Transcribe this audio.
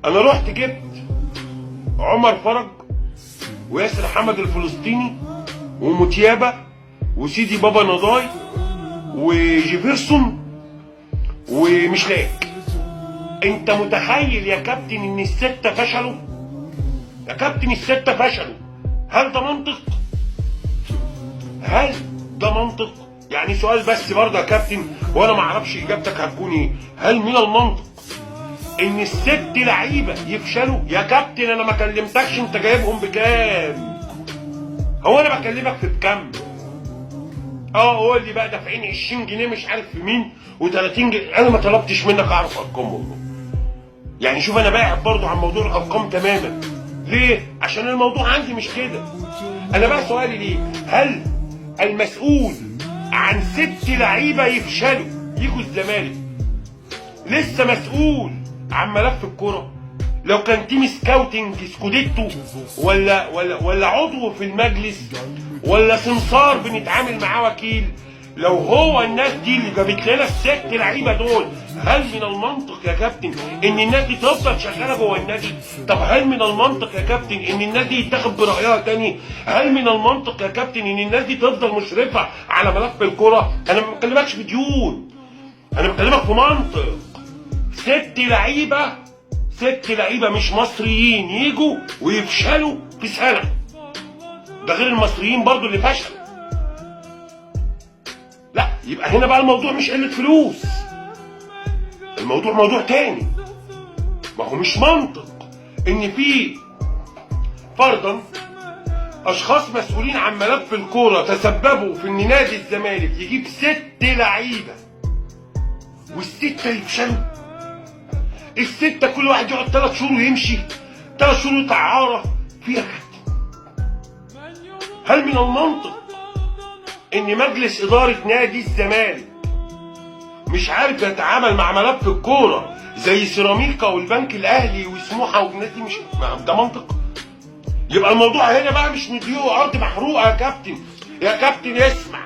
انا رحت جبت عمر فرج وياسر حمد الفلسطيني ومتيابه وسيدي بابا نضاي وجيفرسون ومشلاك. انت متخيل يا كابتن ان الستة فشلوا؟ يا كابتن الستة فشلوا. هل ده منطق؟ هل ده منطق؟ يعني سؤال بس برضه يا كابتن وانا ما اعرفش اجابتك هتكون ايه. هل من المنطق ان الست لعيبه يفشلوا؟ يا كابتن انا ما كلمتكش انت جايبهم بكام؟ هو انا بكلمك في بكام؟ قول لي بقى دافعين 20 جنيه مش عارف في مين و30 جنيه. انا ما طلبتش منك اعرف ارقامهم. يعني شوف انا باعد برضه عن موضوع الارقام تماما. ليه؟ عشان الموضوع عندي مش كده. انا بقى سؤالي ليه؟ هل المسؤول عن 6 لعيبه يفشلوا يجوا الزمالك لسه مسؤول عن ملف الكرة؟ لو كان تيم سكاوتنج سكوديتو ولا عضو في المجلس ولا سمسار بنتعامل معاه وكيل، لو هو الناس دي اللي جابت لنا ال6 لعيبه دول، هل من المنطق يا كابتن ان الناس دي تفضل شغاله جوه النادي؟ طب هل من المنطق يا كابتن ان الناس دي يتاخد برايها تاني؟ هل من المنطق يا كابتن ان الناس دي تفضل مشرفه على ملف الكرة؟ انا ما بكلمكش بديون، انا بكلمك في منطق. 6 لعيبه مش مصريين يجوا ويفشلوا في سنه. ده غير المصريين برضو اللي فشلوا. لا يبقى هنا بقى الموضوع مش قله فلوس، الموضوع موضوع تاني. ما هو مش منطق ان في فرضا اشخاص مسؤولين عن ملف الكوره تسببوا في ان نادي الزمالك يجيب 6 لعيبه وال6 يفشلوا. ال6 كل واحد يقعد 3 شهور ويمشي، 3 شهور يطلع عاره فيها. هل من المنطق ان مجلس اداره نادي الزمالك مش عارف يتعامل مع ملف الكوره زي سيراميكا والبنك الاهلي وسموحه والناس دي؟ مش ده منطق. يبقى الموضوع هنا بقى مش مديو ارض محروقه يا كابتن. يا كابتن اسمع،